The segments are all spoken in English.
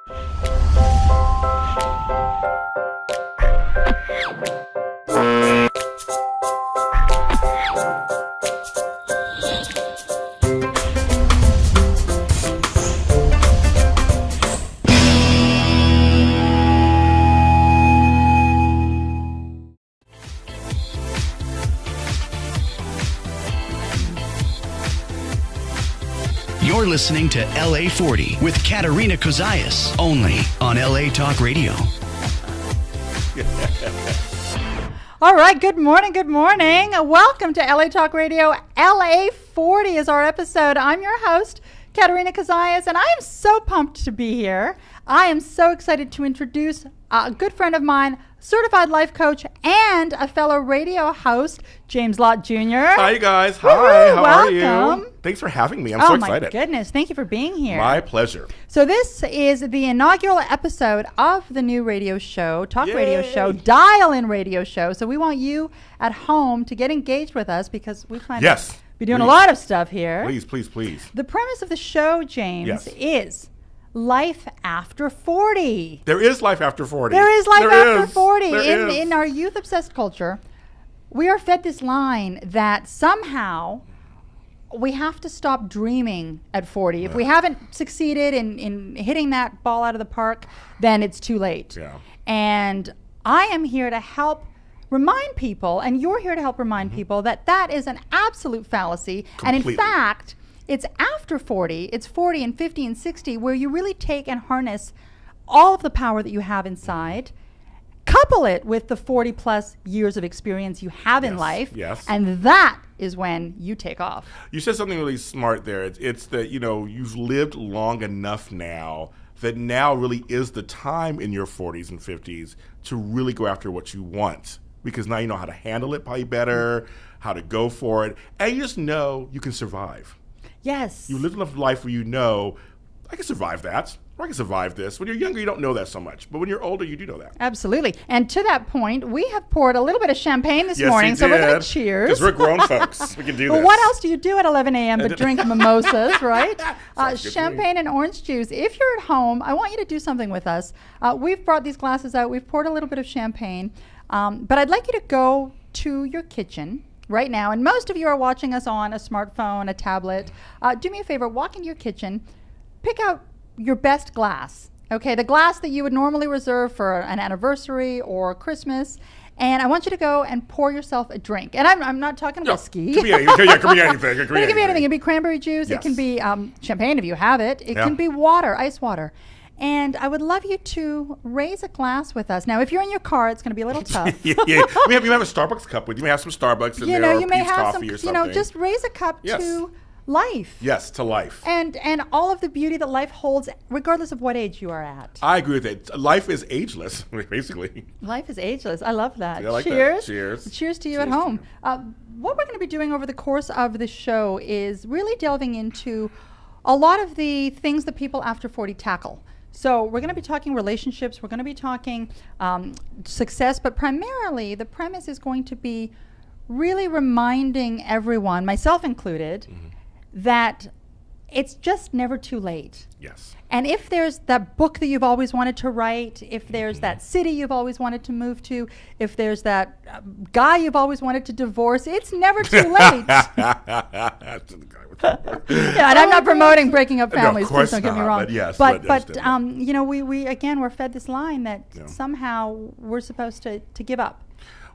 You're listening to LA40 with Katerina Cozias, only on LA Talk Radio. All right, good morning, good morning. Welcome to LA Talk Radio. LA40 is our episode. I'm your host, Katerina Cozias, and I am so pumped to be here. I am so excited to introduce a good friend of mine, certified life coach, and a fellow radio host, James Lott Jr. Hi, you guys. Woo-hoo, Hi, how are welcome. you? Thanks for having me. I'm so excited. Oh, my goodness. Thank you for being here. My pleasure. So this is the inaugural episode of the new radio show, talk Yay. radio show, dial-in radio show. So we want you at home to get engaged with us because we plan to be doing a lot of stuff here. Please, please, please. The premise of the show, James, is life after 40. There is life after 40. There is life after 40. There is. In our youth-obsessed culture, we are fed this line that somehow we have to stop dreaming at 40. If we haven't succeeded in hitting that ball out of the park, then it's too late. Yeah. And I am here to help remind people, and you're here to help remind people, that that is an absolute fallacy. Completely. And in fact, it's after 40, it's 40 and 50 and 60, where you really take and harness all of the power that you have inside, couple it with the 40 plus years of experience you have in life, and that is when you take off. You said something really smart there. It's that, you've lived long enough now that now really is the time in your 40s and 50s to really go after what you want, because now you know how to handle it probably better, how to go for it, and you just know you can survive. Yes. You live enough life where you know, I can survive that, or I can survive this. When you're younger, you don't know that so much. But when you're older, you do know that. Absolutely. And to that point, we have poured a little bit of champagne this morning, so we're going to cheers. Because we're grown folks. We can do Well, this. what else do you do at 11 a.m. but drink mimosas, right? Champagne and orange juice. If you're at home, I want you to do something with us. We've brought these glasses out. We've poured a little bit of champagne. But I'd like you to go to your kitchen right now, and most of you are watching us on a smartphone, a tablet. Do me a favor, walk into your kitchen, pick out your best glass, okay, the glass that you would normally reserve for an anniversary or Christmas, and I want you to go and pour yourself a drink. And I'm not talking whiskey. It could be anything. It could be anything. It can be anything. It can be cranberry juice. It can be champagne if you have it. It can be water, ice water. And I would love you to raise a glass with us. Now, if you're in your car, it's going to be a little tough. You may have a Starbucks cup with you. You may have some Starbucks in there, or you may Pete's have coffee some, or something. just raise a cup to life. Yes, to life. And all of the beauty that life holds, regardless of what age you are at. I agree with that. Life is ageless, basically. Life is ageless. I love that. Yeah, I like Cheers. that. Cheers. Cheers to you at home. What we're going to be doing over the course of the show is really delving into a lot of the things that people after 40 tackle. So we're going to be talking relationships, we're going to be talking success, but primarily the premise is going to be really reminding everyone, myself included, that it's just never too late. Yes. And if there's that book that you've always wanted to write, if there's that city you've always wanted to move to, if there's that guy you've always wanted to divorce, it's never too late. Yeah, and I'm not promoting breaking up families. No, of course please don't get me wrong. But yes, we again, we're fed this line that somehow we're supposed to give up.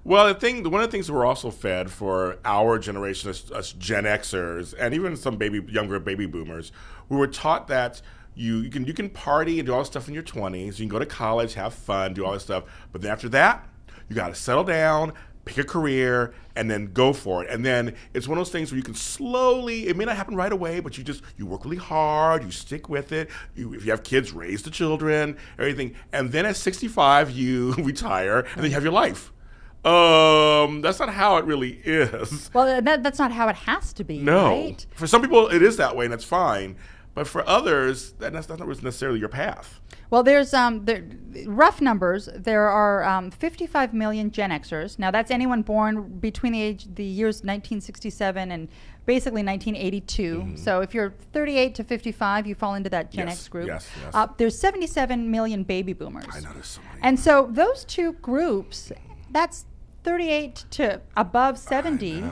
Well, one of the things that we're also fed for our generation, us Gen Xers, and even some younger baby boomers, we were taught that you can party and do all this stuff in your 20s. You can go to college, have fun, do all this stuff, but then after that, you got to settle down, pick a career, and then go for it. And then it's one of those things where you can slowly, it may not happen right away, but you work really hard, you stick with it. If you have kids, raise the children, everything. And then at 65, you retire, and then you have your life. That's not how it really is. Well, that's not how it has to be. No. Right? For some people, it is that way, and that's fine. But for others, that's not necessarily your path. Well, there's rough numbers. There are 55 million Gen Xers. Now, that's anyone born between the years 1967 and basically 1982. So if you're 38 to 55, you fall into that Gen X group. Yes. There's 77 million baby boomers. I know there's so many. And so those two groups, that's 38 to above 70.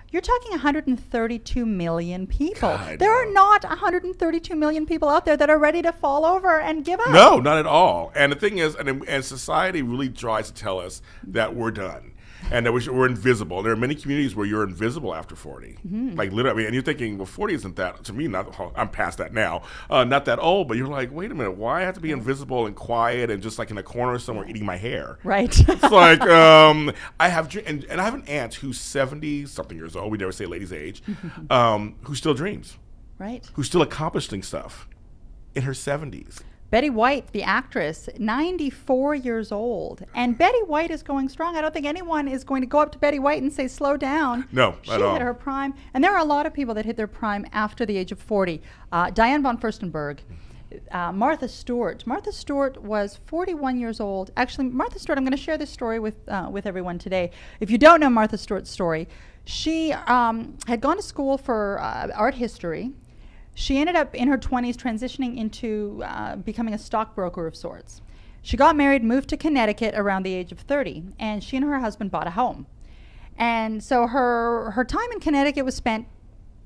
You're talking 132 million people. God, there are not 132 million people out there that are ready to fall over and give up. No, not at all. And the thing is, and society really tries to tell us that we're done and that we're invisible. There are many communities where you're invisible after 40. Like literally, and you're thinking, well, 40 isn't that, to me, I'm past that now, not that old, but you're like, wait a minute, why I have to be invisible and quiet and just like in a corner somewhere eating my hair? Right. It's like, I have an aunt who's 70-something years old, we never say lady's age, who still dreams. Right. Who's still accomplishing stuff in her 70s. Betty White, the actress, 94 years old. And Betty White is going strong. I don't think anyone is going to go up to Betty White and say, slow down. No, she at all. hit her prime. And there are a lot of people that hit their prime after the age of 40. Diane von Furstenberg, Martha Stewart. Martha Stewart was 41 years old. Actually, Martha Stewart, I'm going to share this story with everyone today. If you don't know Martha Stewart's story, she had gone to school for art history. She ended up in her 20s transitioning into becoming a stockbroker of sorts. She got married, moved to Connecticut around the age of 30, and she and her husband bought a home. And so her time in Connecticut was spent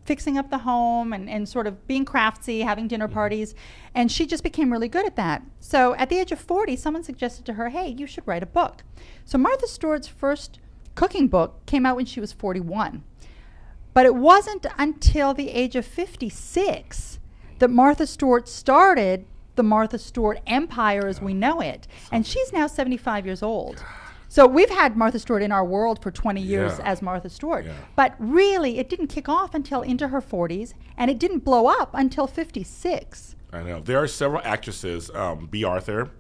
fixing up the home and sort of being craftsy, having dinner parties, and she just became really good at that. So at the age of 40, someone suggested to her, hey, you should write a book. So Martha Stewart's first cooking book came out when she was 41. But it wasn't until the age of 56 that Martha Stewart started the Martha Stewart empire as we know it. And she's now 75 years old. So we've had Martha Stewart in our world for 20 years as Martha Stewart. But really, it didn't kick off until into her 40s, and it didn't blow up until 56. I know. There are several actresses, B. Arthur,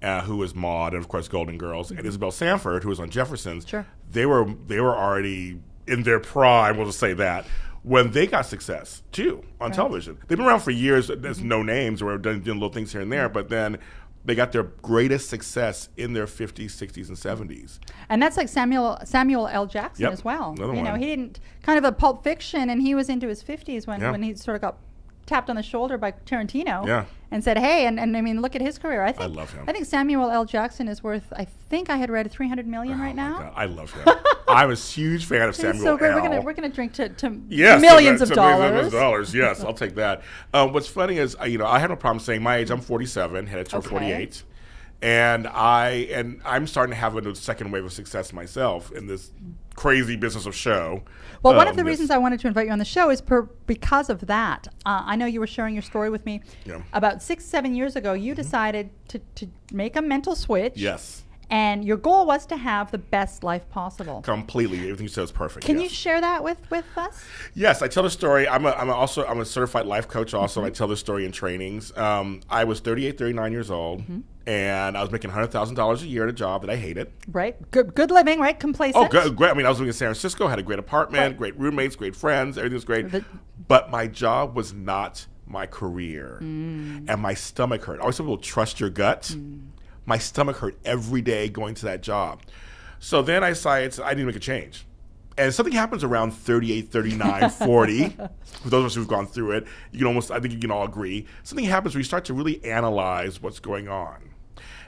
who was Maude, and of course Golden Girls, and Isabel Sanford, who was on Jeffersons. Sure. They were already in their prime, we'll just say that, when they got success, too, on television. They've been around for years as no names or doing little things here and there, but then they got their greatest success in their 50s, 60s, and 70s. And that's like Samuel L. Jackson as well. Another one. He didn't, kind of a Pulp Fiction, and he was into his 50s when he sort of got tapped on the shoulder by Tarantino and said, hey, and I mean, look at his career. I love him. I think Samuel L. Jackson is worth, I think I had read $300 million right now. God, I love him. I'm a huge fan of Samuel so great. L. We're gonna drink to yes, millions of dollars. Millions of dollars. Yes, I'll take that. What's funny is, I had no problem saying my age. I'm 47, headed toward 48. And I'm starting to have a second wave of success myself in this crazy business of show. Well, one of the reasons I wanted to invite you on the show is because of that. I know you were sharing your story with me. About 6-7 years ago, you decided to make a mental switch. Yes. And your goal was to have the best life possible. Completely. Everything you said is perfect. Can you share that with us? Yes, I tell the story. I'm a certified life coach also. I tell the story in trainings. I was 38, 39 years old. And I was making $100,000 a year at a job that I hated. Right. Good living, right? Complacent. Oh, good. Great. I mean, I was living in San Francisco, had a great apartment, great roommates, great friends. Everything was great. But my job was not my career. And my stomach hurt. I always tell people, trust your gut. My stomach hurt every day going to that job. So then I decided I need to make a change. And something happens around 38, 39, 40. For those of us who've gone through it, I think you can all agree. Something happens where you start to really analyze what's going on.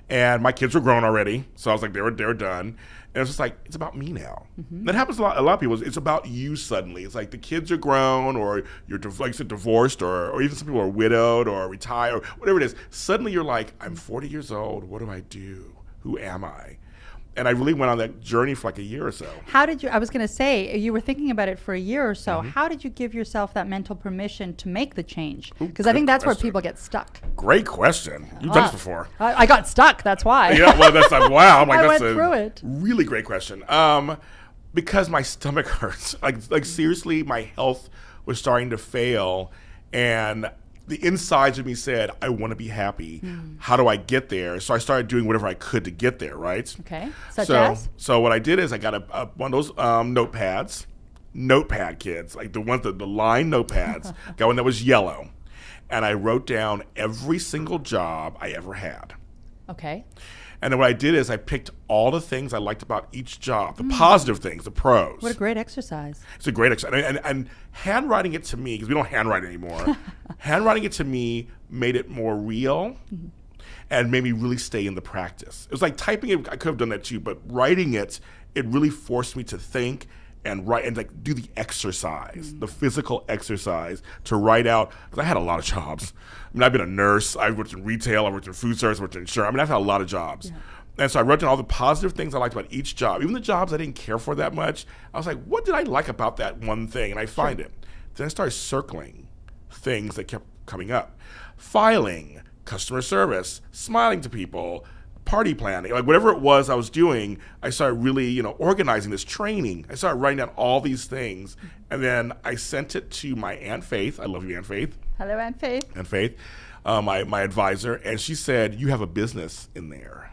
And my kids were grown already, so I was like, they were done. And it's just like, it's about me now. That happens a lot of people. It's about you suddenly. It's like the kids are grown, or you're like you said, divorced, or even some people are widowed or retired, or whatever it is. Suddenly you're like, I'm 40 years old. What do I do? Who am I? And I really went on that journey for like a year or so. How did you, I was going to say, you were thinking about it for a year or so. How did you give yourself that mental permission to make the change? Because I think that's where people get stuck. Great question. You've done this before. I got stuck, that's why. Yeah, well, that's like, wow. I'm like, I that's went through it. Really great question. Because my stomach hurts. Like seriously, my health was starting to fail. And the insides of me said, I want to be happy. How do I get there? So I started doing whatever I could to get there, right? Okay. Such as? So what I did is I got one of those notepads, notepad kids, like the lined notepads. Got one that was yellow. and I wrote down every single job I ever had. Okay. And then what I did is I picked all the things I liked about each job, the positive things, the pros. What a great exercise. It's a great exercise. And handwriting it to me, because we don't handwrite anymore, handwriting it to me made it more real and made me really stay in the practice. It was like typing it, I could have done that too, but writing it, it really forced me to think and write and like do the exercise, the physical exercise to write out, because I had a lot of jobs. I mean, I've been a nurse, I worked in retail, I worked in food service, I worked in insurance. I mean, I've had a lot of jobs. Yeah. And so I wrote down all the positive things I liked about each job, even the jobs I didn't care for that much. I was like, what did I like about that one thing? And I find it. Then I started circling things that kept coming up. Filing, customer service, smiling to people, party planning, like whatever it was I was doing, I started really, organizing this training. I started writing down all these things, and then I sent it to my Aunt Faith. I love you, Aunt Faith. Hello, Aunt Faith. Aunt Faith, my advisor, and she said, you have a business in there.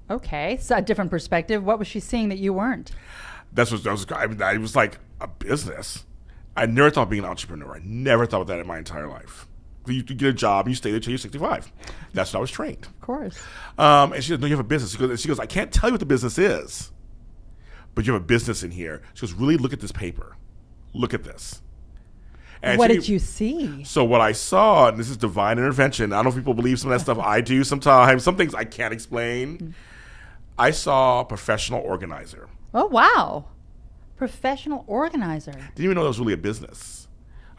Okay, so a different perspective. What was she seeing that you weren't? I was like, a business? I never thought of being an entrepreneur. I never thought of that in my entire life. You get a job and you stay there till you're 65. That's what I was trained. Of course. And she said, no, you have a business. She goes, I can't tell you what the business is, but you have a business in here. She goes, really look at this paper. Look at this. And what did you see? So what I saw, and this is divine intervention. I don't know if people believe some of that stuff. I do sometimes. Some things I can't explain. I saw a professional organizer. Oh, wow. Professional organizer. Didn't even know that was really a business.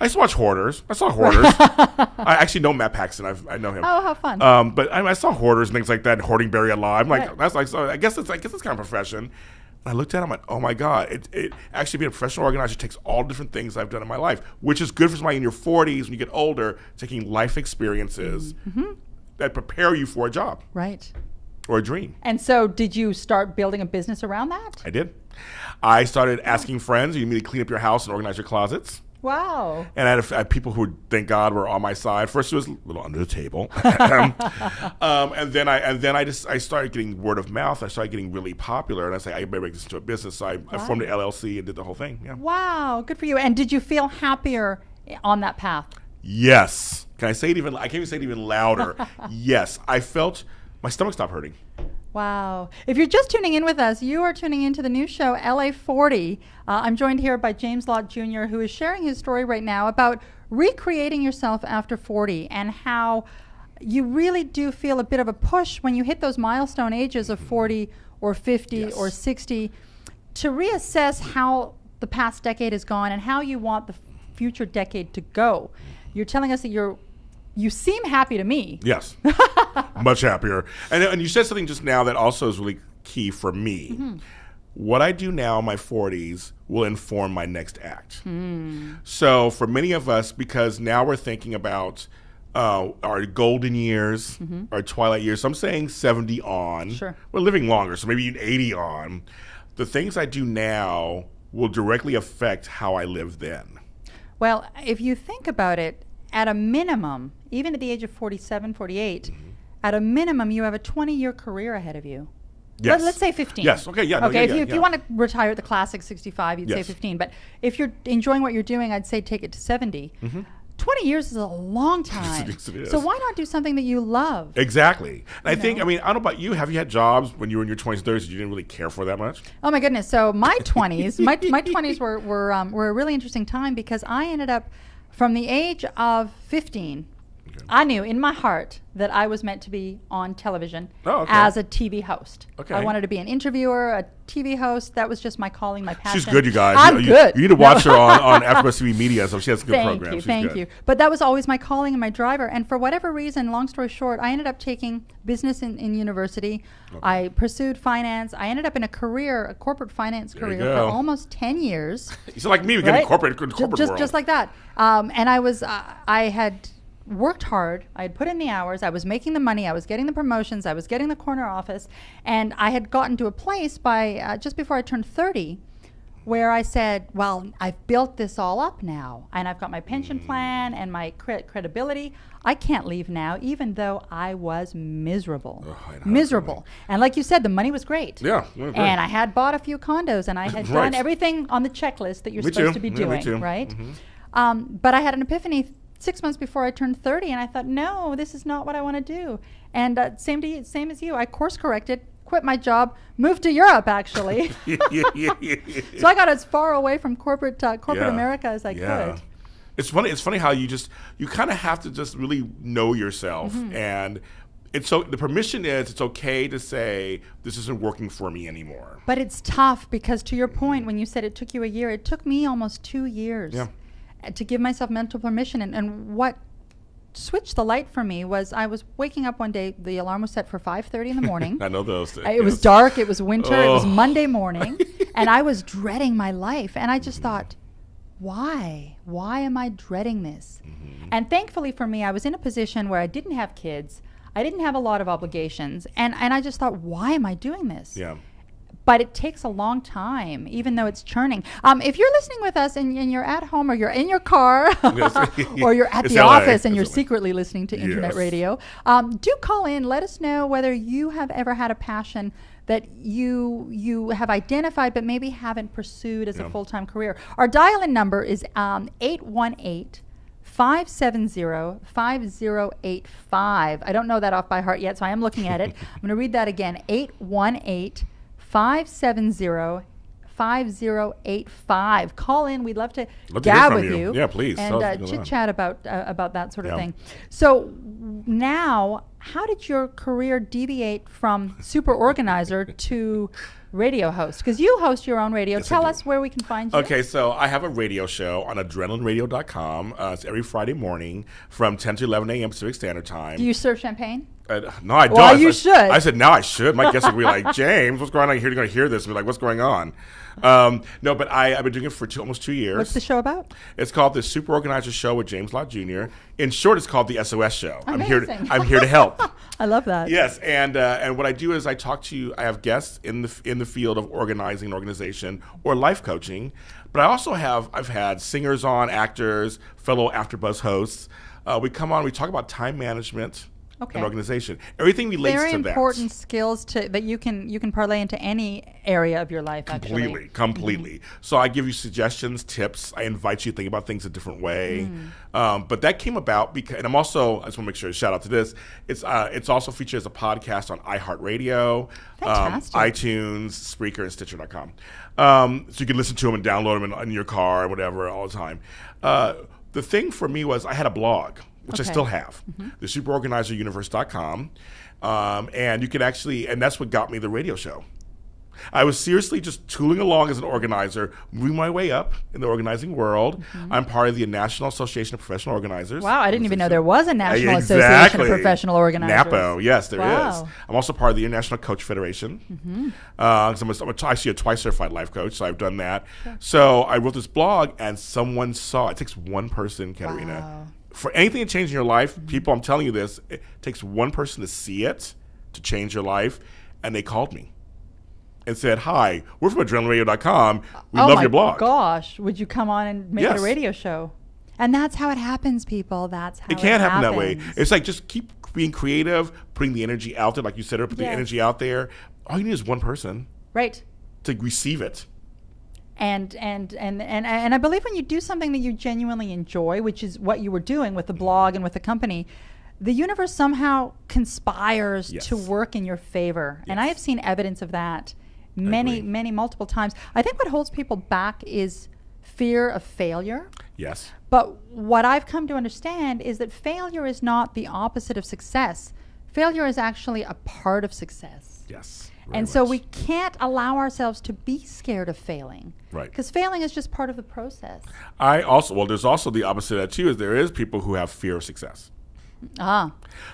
I used to watch Hoarders. I saw Hoarders. I actually know Matt Paxton. I know him. Oh, how fun! But I saw Hoarders and things like that. Hoarding Buried Alive. I'm like, that's like. So I guess it's kind of a profession. And I looked at it. I'm like, oh my god! It actually being a professional organizer takes all different things I've done in my life, which is good for somebody in your 40s when you get older, taking life experiences that prepare you for a job, right, or a dream. And so, did you start building a business around that? I did. I started asking friends. You immediately clean up your house and organize your closets. Wow. And I had people who, thank God, were on my side. First, it was a little under the table. and then I started getting word of mouth. I started getting really popular. And I said, I better make this into a business. So I formed an LLC and did the whole thing. Yeah. Wow. Good for you. And did you feel happier on that path? Yes. I can't even say it even louder. Yes. I felt my stomach stopped hurting. Wow. If you're just tuning in with us, you are tuning into the new show, LA40. I'm joined here by James Lott Jr., who is sharing his story right now about recreating yourself after 40 and how you really do feel a bit of a push when you hit those milestone ages of 40 or 50 or 60 to reassess how the past decade has gone and how you want the future decade to go. You're telling us that you seem happy to me. Yes. Much happier. And you said something just now that also is really key for me. Mm-hmm. What I do now in my 40s will inform my next act. So for many of us, because now we're thinking about our golden years, our twilight years. So I'm saying 70 on. Sure. We're living longer, so maybe 80 on. The things I do now will directly affect how I live then. Well, if you think about it, at a minimum, even at the age of 47, 48, at a minimum, you have a 20-year career ahead of you. Yes. Let's say 15. Yes. Okay. Yeah. Okay. If you want to retire at the classic 65, you'd say 15. But if you're enjoying what you're doing, I'd say take it to 70. 20 years is a long time. Yes, it is. So why not do something that you love? Exactly. And I think, I don't know about you. Have you had jobs when you were in your 20s, 30s that you didn't really care for that much? Oh my goodness. So my 20s, my 20s were a really interesting time because I ended up from the age of 15. I knew in my heart that I was meant to be on television as a TV host. Okay. I wanted to be an interviewer, a TV host. That was just my calling, my passion. She's good, you guys. I'm good. You need to watch her on AfterBuzz TV Media. So she has a good program. Thank you. But that was always my calling and my driver. And for whatever reason, long story short, I ended up taking business in university. Okay. I pursued finance. I ended up in a corporate finance career for almost 10 years. You sound like me. We get in corporate world. Just like that. And I had worked hard. I had put in the hours. I was making the money. I was getting the promotions. I was getting the corner office. And I had gotten to a place by just before I turned 30 where I said, well, I've built this all up now. And I've got my pension plan and my credibility. I can't leave now, even though I was miserable. Miserable. And like you said, the money was great. Yeah. And I had bought a few condos and I had done everything on the checklist that you're supposed to be doing. Right? But I had an epiphany 6 months before I turned 30, and I thought, no, this is not what I want to do. And same as you, I course corrected, quit my job, moved to Europe, actually. So I got as far away from corporate America as I could. It's funny how you kind of have to just really know yourself, and the permission is it's okay to say this isn't working for me anymore. But it's tough because, to your point, when you said it took you a year, it took me almost 2 years to give myself mental permission. And what switched the light for me was I was waking up one day, the alarm was set for 5:30 in the morning. I know those things. It was dark, it was winter, it was Monday morning, and I was dreading my life. And I just thought, why? Why am I dreading this? And thankfully for me, I was in a position where I didn't have kids. I didn't have a lot of obligations, and I just thought, why am I doing this? Yeah. But it takes a long time, even though it's churning. If you're listening with us and you're at home or you're in your car or you're at the office and you're secretly listening to internet radio, do call in. Let us know whether you have ever had a passion that you have identified but maybe haven't pursued as a full-time career. Our dial-in number is 818 570-5085. I don't know that off by heart yet, so I am looking at it. I'm going to read that again. 818-570-5085. Call in. We'd love to gab with you. Yeah, please. And chit-chat about that sort of thing. So now, how did your career deviate from super organizer to radio host? Because you host your own radio. Yes, Tell us where we can find you. Okay, so I have a radio show on adrenalineradio.com. It's every Friday morning from 10 to 11 a.m. Pacific Standard Time. Do you serve champagne? No, I don't. Well, you should. I said, now I should. My guests would be like, James, what's going on? You're going to hear this and be like, what's going on? No, but I've been doing it for almost 2 years. What's the show about? It's called the Super Organizer Show with James Lott Jr. In short, it's called the SOS Show. Amazing. I'm here to help. I love that. Yes, and what I do is I have guests in the field of organizing an organization or life coaching, but I've had singers on, actors, fellow AfterBuzz hosts. We come on, we talk about time management. Okay. An organization. Everything relates to that. Very important skills that you can parlay into any area of your life. Completely. So I give you suggestions, tips. I invite you to think about things a different way. But that came about because, and I just want to make sure to shout out to this. It's also featured as a podcast on iHeartRadio, iTunes, Spreaker, and Stitcher.com. So you can listen to them and download them in your car or whatever all the time. The thing for me was I had a blog, which I still have, the superorganizeruniverse.com. And you can and that's what got me the radio show. I was seriously just tooling along as an organizer, moving my way up in the organizing world. I'm part of the National Association of Professional Organizers. Wow, I didn't even know there was a National Association of Professional Organizers. NAPO, yes, there is. I'm also part of the International Coach Federation. I'm actually a twice certified life coach, so I've done that. Sure. So I wrote this blog, and someone saw it. It takes one person, Katerina. Wow. For anything to change in your life, people, I'm telling you this, it takes one person to see it, to change your life, and they called me and said, hi, we're from adrenalineradio.com. We love your blog. Oh, my gosh. Would you come on and make it a radio show? And that's how it happens, people. That's how it can't happen that way. It's like just keep being creative, putting the energy out there. Like you said, put the energy out there. All you need is one person. Right. To receive it. And I believe when you do something that you genuinely enjoy, which is what you were doing with the blog and with the company, the universe somehow conspires to work in your favor. And I have seen evidence of that multiple times. I think what holds people back is fear of failure. Yes. But what I've come to understand is that failure is not the opposite of success. Failure is actually a part of success. Yes. And so we can't allow ourselves to be scared of failing. Right. Because failing is just part of the process. There's also the opposite of that too, is there is people who have fear of success.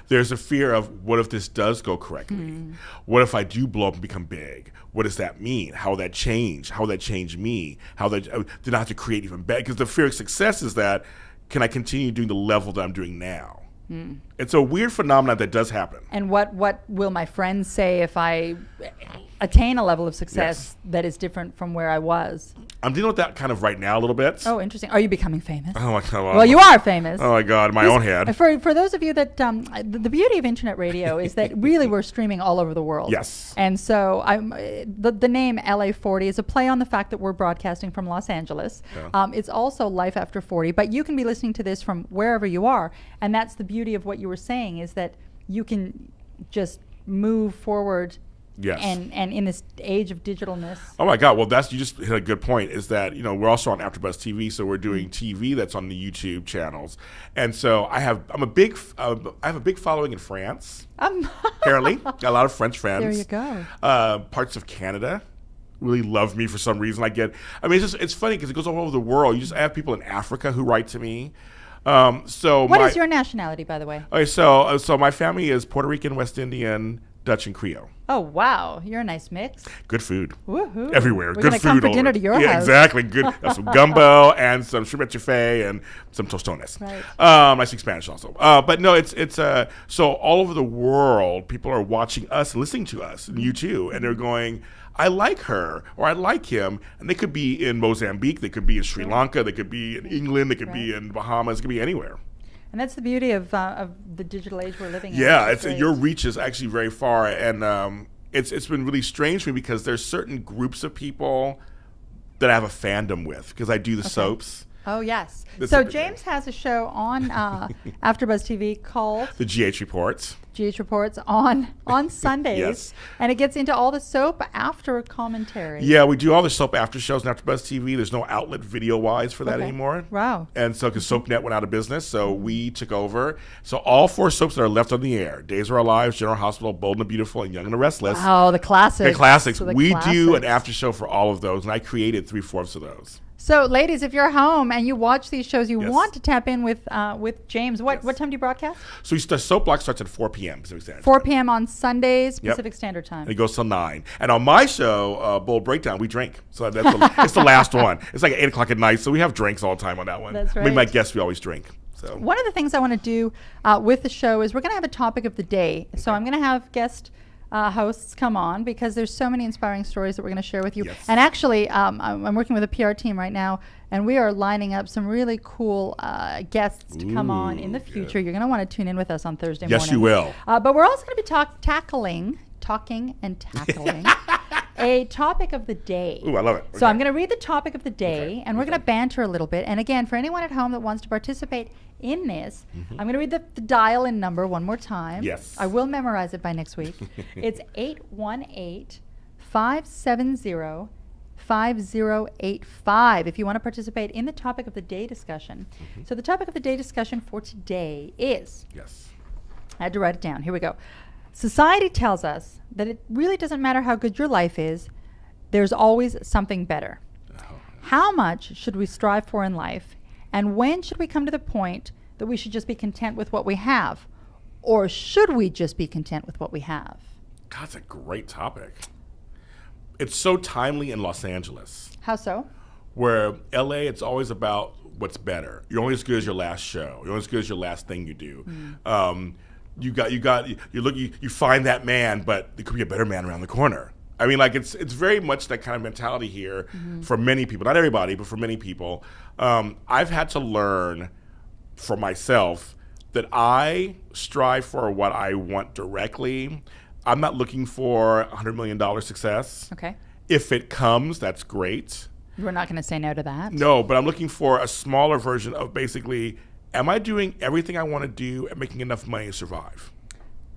There's a fear of, what if this does go correctly? What if I do blow up and become big? What does that mean? How will that change? How will that change me? Did I have to create even better? Because the fear of success is that, can I continue doing the level that I'm doing now? It's a weird phenomenon that does happen. And what will my friends say if I attain a level of success that is different from where I was? I'm dealing with that kind of right now a little bit. Oh, interesting. Are you becoming famous? Oh my God. Well, you are famous. Oh my God, my own head. For those of you that the beauty of internet radio is that really we're streaming all over the world. Yes. And so the name LA40 is a play on the fact that we're broadcasting from Los Angeles. Yeah. It's also Life After 40, but you can be listening to this from wherever you are, and that's the beauty of what you were saying is that you can just move forward. Yes. And in this age of digitalness. Oh my God! Well, you just hit a good point. Is that we're also on AfterBuzz TV, so we're doing TV that's on the YouTube channels, and so I have a big following in France. Apparently, got a lot of French friends. There you go. Parts of Canada really love me for some reason. It's funny because it goes all over the world. I have people in Africa who write to me. What is your nationality, by the way? Okay, so my family is Puerto Rican, West Indian, Dutch, and Creole. Oh, wow. You're a nice mix. Good food. Woohoo. Everywhere. We're Good gonna food. Come for dinner to your house. Yeah, exactly. Good. Some gumbo and some shrimp etouffee and some tostones. Right. I speak Spanish also. But no, it's so all over the world, people are watching us, listening to us, and you too, and they're going, I like her or I like him, and they could be in Mozambique, they could be in Sri Lanka, they could be in England, they could be in Bahamas, it could be anywhere. And that's the beauty of the digital age we're living in. Yeah, your reach is actually very far, and it's been really strange for me because there's certain groups of people that I have a fandom with because I do the soaps. Oh, yes. So James has a show on AfterBuzz TV called The GH Reports. GH Reports on Sundays. Yes. And it gets into all the soap after commentary. Yeah, we do all the soap after shows on AfterBuzz TV. There's no outlet video-wise for that anymore. Wow. And so because SoapNet went out of business, so we took over. So all 4 soaps that are left on the air, Days of Our Lives, General Hospital, Bold and the Beautiful, and Young and the Restless. Oh, the classics. The classics. So we do an after show for all of those, and I created 3/4 of those. So, ladies, if you're home and you watch these shows, you want to tap in with James. What time do you broadcast? So the soap block starts at 4 p.m. Pacific Standard 4 p.m. on Sundays, Pacific Standard Time. And it goes till 9. And on my show, Bold Breakdown, we drink. So it's the last one. It's like 8 o'clock at night, so we have drinks all the time on that one. That's right. Me and my guests, we always drink. So one of the things I want to do with the show is we're going to have a topic of the day. Okay. So I'm going to have guest hosts come on because there's so many inspiring stories that we're going to share with you. Yes. And actually, I'm working with a PR team right now, and we are lining up some really cool guests to come on in the future. You're going to want to tune in with us on Thursday morning. Yes, you will. But we're also going to be tackling a topic of the day. Ooh, I love it. So I'm going to read the topic of the day, and we're going to banter a little bit. And again, for anyone at home that wants to participate in this, I'm going to read the dial in number one more time. Yes. I will memorize it by next week. It's 818-570-5085 if you want to participate in the topic of the day discussion. So the topic of the day discussion for today is, I had to write it down. Here we go. Society tells us that it really doesn't matter how good your life is, there's always something better. How much should we strive for in life, and when should we come to the point that we should just be content with what we have? Or should we just be content with what we have? God, that's a great topic. It's so timely in Los Angeles. How so? Where LA, it's always about what's better. You're only as good as your last show. You're only as good as your last thing you do. You find that man, but there could be a better man around the corner. I mean, like it's very much that kind of mentality here for many people. Not everybody, but for many people. I've had to learn for myself that I strive for what I want directly. I'm not looking for $100 million success. Okay. If it comes, that's great. We're not going to say no to that. No, but I'm looking for a smaller version of basically, am I doing everything I want to do and making enough money to survive?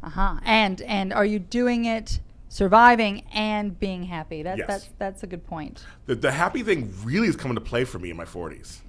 And are you doing it surviving and being happy? That's a good point. The happy thing really is coming to play for me in my 40s.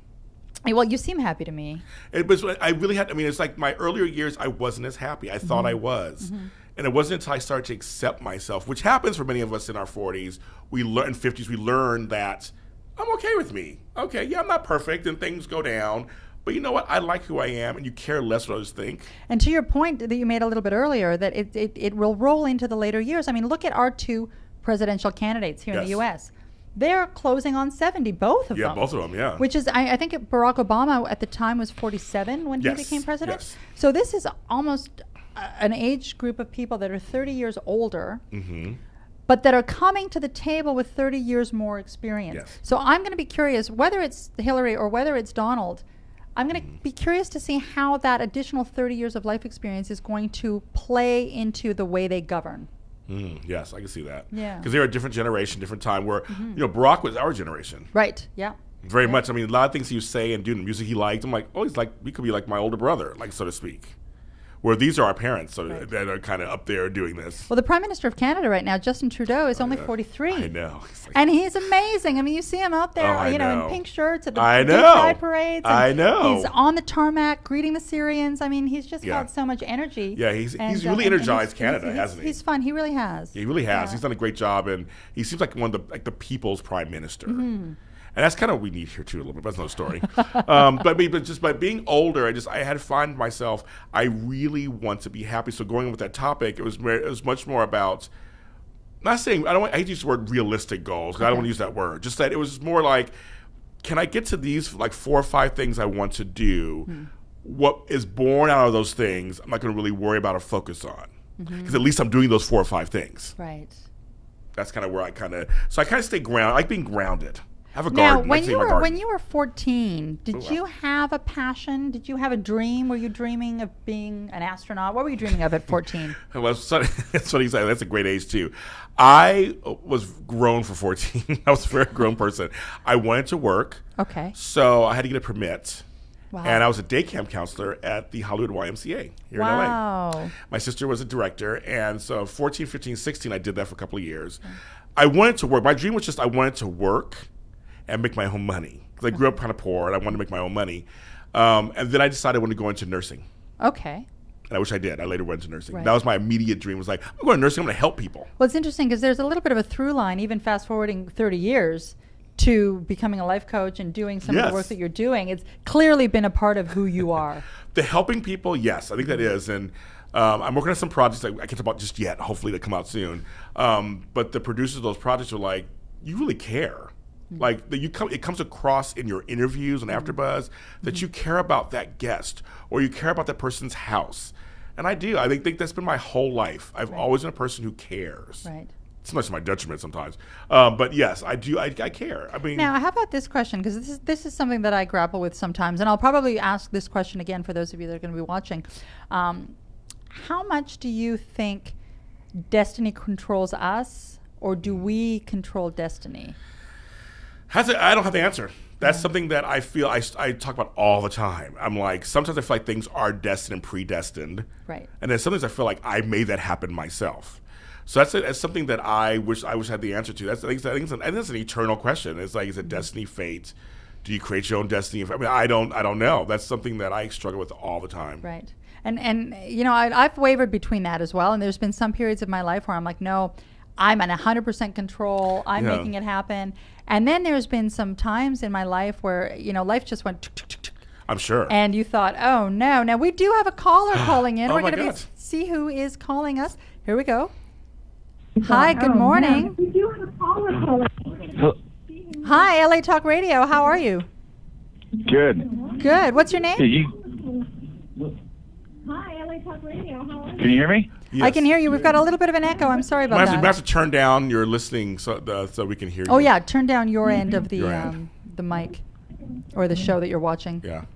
Well, you seem happy to me. It's like my earlier years, I wasn't as happy. I thought I was. And it wasn't until I started to accept myself, which happens for many of us in our 40s, in 50s, we learn that I'm okay with me. Okay, yeah, I'm not perfect and things go down. But you know what? I like who I am, and you care less what others think. And to your point that you made a little bit earlier, that it will roll into the later years. I mean, look at our 2 presidential candidates here in the U.S. they're closing on 70, both of them. Yeah, both of them, yeah. Which is, I think Barack Obama at the time was 47 when he became president. Yes. So this is almost an age group of people that are 30 years older, but that are coming to the table with 30 years more experience. Yes. So I'm going to be curious, whether it's Hillary or whether it's Donald, I'm going to be curious to see how that additional 30 years of life experience is going to play into the way they govern. Yes, I can see that. Yeah. Because they're a different generation, different time. Where Barack was our generation. Right. Yeah. Very much. I mean, a lot of things he was saying and doing the music he liked. I'm like, oh, he could be like my older brother, like so to speak. Where these are our parents, so that are kind of up there doing this. Well, the Prime Minister of Canada right now, Justin Trudeau, is only 43. I know. And he's amazing. I mean, you see him out there, in pink shirts at the I gay know. pride parades. And I know. He's on the tarmac greeting the Syrians. I mean, he's just got so much energy. Yeah, he's really energized Canada, hasn't he? He's fun. He really has. Yeah, he really has. He's done a great job, and he seems like one of the people's prime minister. And that's kind of what we need here too a little bit. That's another story. But just by being older, I had to find myself. I really want to be happy. So going with that topic, it was much more about. Not saying I hate to use the word realistic goals because I don't want to use that word. Just that it was more like, can I get to these like 4 or 5 things I want to do? What is born out of those things, I'm not going to really worry about or focus on because at least I'm doing those 4 or 5 things. Right. That's kind of where I kind of stay grounded. I like being grounded. Have a now, garden. when you were 14, did you have a passion? Did you have a dream? Were you dreaming of being an astronaut? What were you dreaming of at 14? Well, that's what he said. That's a great age too. I was grown for 14. I was a very grown person. I wanted to work. Okay. So I had to get a permit. Wow. And I was a day camp counselor at the Hollywood YMCA here in LA. My sister was a director, and so 14, 15, 16, I did that for a couple of years. I wanted to work. My dream was I wanted to work and make my own money. Because I grew up kind of poor, and I wanted to make my own money. And then I decided I wanted to go into nursing. Okay. And I wish I did. I later went into nursing. Right. That was my immediate dream. Was like, I'm going to nursing. I'm going to help people. Well, it's interesting because there's a little bit of a through line, even fast forwarding 30 years, to becoming a life coach and doing some of the work that you're doing. It's clearly been a part of who you are. The helping people, yes, I think that is. And I'm working on some projects that I can't talk about just yet. Hopefully they come out soon. But the producers of those projects are like, you really care. Like it comes across in your interviews and AfterBuzz that you care about that guest or you care about that person's house. And I do. I think that's been my whole life. I've always been a person who cares. Right. It's much to my detriment sometimes. But yes, I do. I care. I mean, now, how about this question? Because this is something that I grapple with sometimes, and I'll probably ask this question again for those of you that are going to be watching. How much do you think destiny controls us, or do we control destiny? I don't have the answer. That's something that I feel I talk about all the time. I'm like, sometimes I feel like things are destined and predestined. Right. And then sometimes I feel like I made that happen myself. So that's something that I wish I had the answer to. I think it's an eternal question. It's like, is it destiny, fate? Do you create your own destiny? I mean, I don't know. That's something that I struggle with all the time. Right. And I've wavered between that as well. And there's been some periods of my life where I'm like, no, I'm in 100% control. I'm making it happen. And then there's been some times in my life where, life just went tuk, tuk, tuk, tuk. I'm sure. And you thought, oh, no. Now, we do have a caller calling in. Oh, We're my going God. to see who is calling us. Here we go. Hi, good morning. We do have a caller calling. Hi, LA Talk Radio. How are you? Good. Good. What's your name? Hi, LA Talk Radio. How are you? Can you hear me? Yes. I can hear you. We've got a little bit of an echo. I'm sorry about We that. have to turn down your listening so we can hear you. Oh, yeah. Turn down your end of the Your end. the mic or the show that you're watching. Yeah.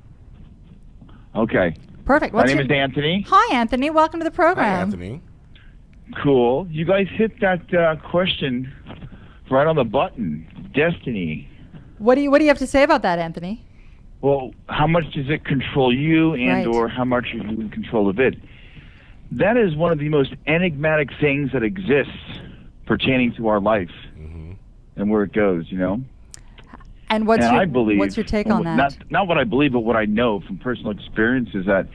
Okay. Perfect. My What's name your- is Anthony. Hi, Anthony. Welcome to the program. Hi, Anthony. Cool. You guys hit that question right on the button. Destiny. What do you have to say about that, Anthony? Well, how much does it control you, and Right. or how much are you in control of it? That is one of the most enigmatic things that exists pertaining to our life and where it goes. And what's And your I believe, what's your take on that? Not what I believe, but what I know from personal experience is that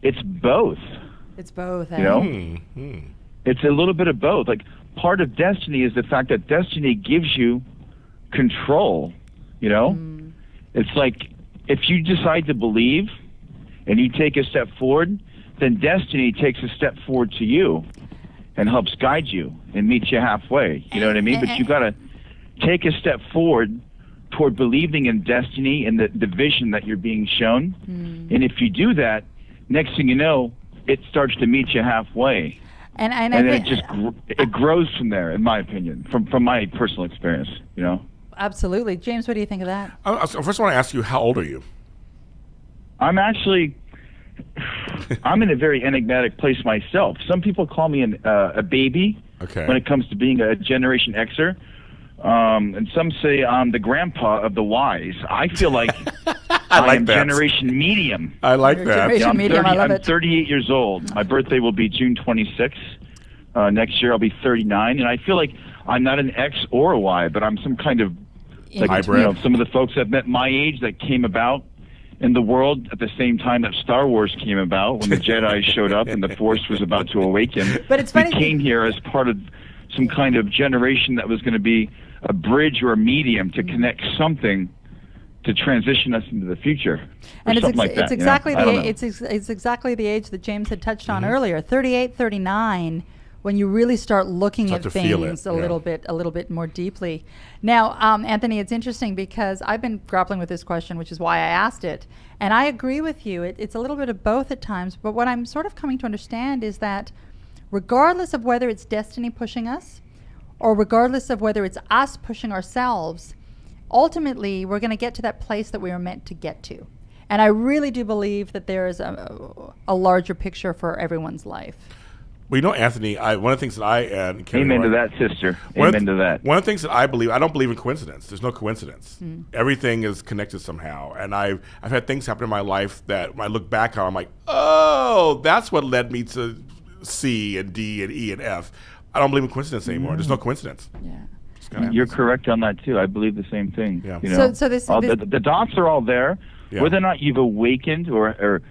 it's both. It's both. You know? Mm-hmm. It's a little bit of both. Like, part of destiny is the fact that destiny gives you control, It's like, if you decide to believe and you take a step forward, then destiny takes a step forward to you and helps guide you and meets you halfway. You know what I mean? But you take a step forward toward believing in destiny and the vision that you're being shown. And if you do that, next thing you know, it starts to meet you halfway. And then it grows from there, in my opinion, from my personal experience, you know? Absolutely. James, what do you think of that? First, I want to ask you, how old are you? I'm in a very enigmatic place myself. Some people call me a baby when it comes to being a Generation Xer. And some say I'm the grandpa of the wise. I feel like I am Generation Medium. I like that. Generation Medium, I love it. I'm 38 years old. My birthday will be June 26th. Next year I'll be 39. And I feel like I'm not an X or a Y, but I'm some kind of hybrid. Some of the folks I've met my age that came about in the world at the same time that Star Wars came about, when the Jedi showed up and the Force was about to awaken. But it's funny. We came here as part of some kind of generation that was going to be a bridge or a medium to connect something to transition us into the future. And it's exactly the age that James had touched on earlier, 38, 39, when you really start looking at things a little bit more deeply. Now, Anthony, it's interesting because I've been grappling with this question, which is why I asked it. And I agree with you. It's a little bit of both at times. But what I'm sort of coming to understand is that regardless of whether it's destiny pushing us or regardless of whether it's us pushing ourselves, ultimately we're going to get to that place that we were meant to get to. And I really do believe that there is a larger picture for everyone's life. Well, you know, Anthony, one of the things that Amen to that, sister. Amen to that. One of the things that I don't believe in coincidence. There's no coincidence. Everything is connected somehow. And I've had things happen in my life that when I look back on, I'm like, oh, that's what led me to C and D and E and F. I don't believe in coincidence anymore. There's no coincidence. Yeah. You're correct on that too. I believe the same thing. Yeah. You know, so the dots are all there. Yeah. Whether or not you've awakened or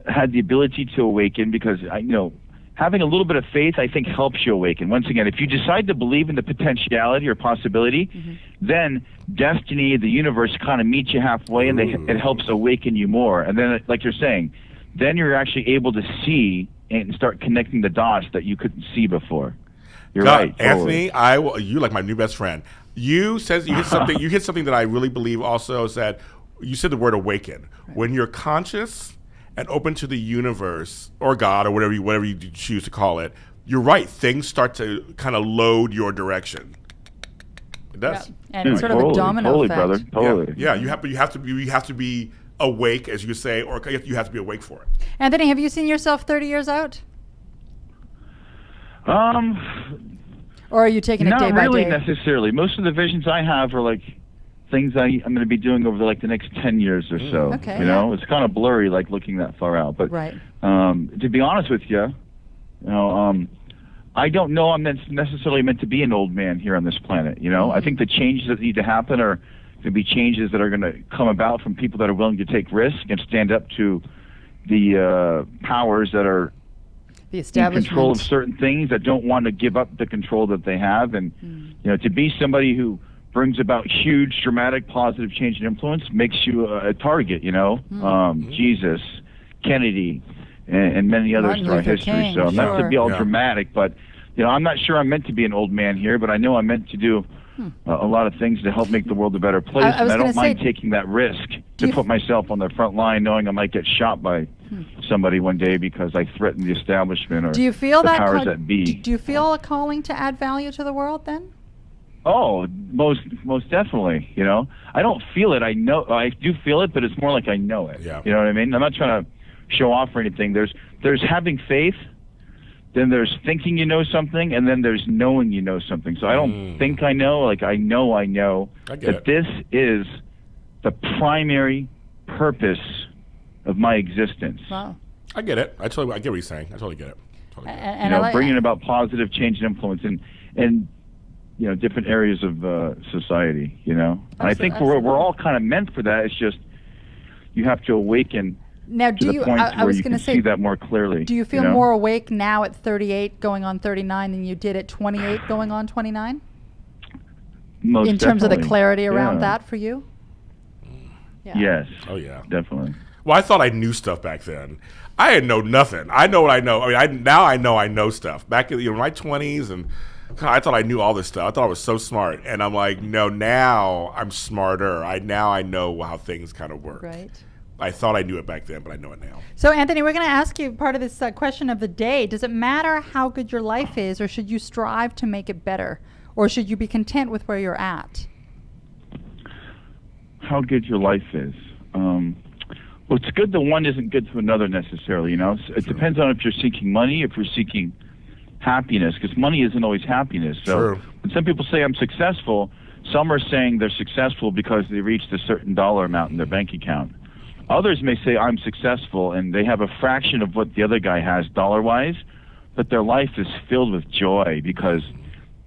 had the ability to awaken, because having a little bit of faith, I think, helps you awaken. Once again, if you decide to believe in the potentiality or possibility, then destiny, the universe, kind of meets you halfway, and it helps awaken you more. And then, like you're saying, then you're actually able to see and start connecting the dots that you couldn't see before. You're right, Anthony. You like my new best friend. You hit something. You hit something that I really believe. Also, is that you said the word awaken. Right. When you're conscious and open to the universe or God or whatever you choose to call it, you're right. Things start to kind of load your direction. It does. Yeah. And it's sort of a domino effect. Brother. Totally. Yeah. You have to be awake, as you say, or you have to be awake for it. Anthony, have you seen yourself 30 years out? Or are you taking it day by day? Not really necessarily. Most of the visions I have are like things I'm going to be doing over the next 10 years or so. Okay, it's kind of blurry, like looking that far out. But to be honest with you, I don't know I'm necessarily meant to be an old man here on this planet. I think the changes that need to happen are going to be changes that are going to come about from people that are willing to take risks and stand up to the powers that are the establishment, in control of certain things, that don't want to give up the control that they have. And to be somebody who brings about huge, dramatic, positive change and influence makes you a target. Jesus, Kennedy, and many others throughout history. So I'm not to be all dramatic, but I'm not sure I'm meant to be an old man here, but I know I'm meant to do a lot of things to help make the world a better place. And I don't mind taking that risk to put myself on the front line, knowing I might get shot by somebody one day because I threaten the establishment or the powers that be. Do you feel a calling to add value to the world then? Oh, most definitely. I don't feel it. I know I do feel it, but it's more like I know it. Yeah. You know what I mean? I'm not trying to show off or anything. There's having faith. Then there's thinking you know something, and then there's knowing you know something. So I don't think I know, like I know that this is the primary purpose of my existence. Wow. I get it. I get what you're saying. I totally get it. And bringing about positive change and influence in different areas of society. And I think we're all kind of meant for that. It's just you have to awaken. Now, I was going to say, see that more clearly. Do you feel more awake now at 38 going on 39 than you did at 28 going on 29? Most in terms of the definitely. clarity around that for you? Yeah. Yes. Oh, yeah. Definitely. Well, I thought I knew stuff back then. I didn't know nothing. I know what I know. I mean, now I know stuff. Back in my 20s, and God, I thought I knew all this stuff. I thought I was so smart. And I'm like, no, now I'm smarter. Now I know how things kind of work. Right. I thought I knew it back then, but I know it now. So, Anthony, we're going to ask you part of this question of the day. Does it matter how good your life is, or should you strive to make it better? Or should you be content with where you're at? How good your life is. Well, it's good that one isn't good to another necessarily, you know. It depends on if you're seeking money, if you're seeking happiness, because money isn't always happiness. So True. when some people say I'm successful, some are saying they're successful because they reached a certain dollar amount in their bank account. Others may say I'm successful and they have a fraction of what the other guy has dollar-wise, but their life is filled with joy because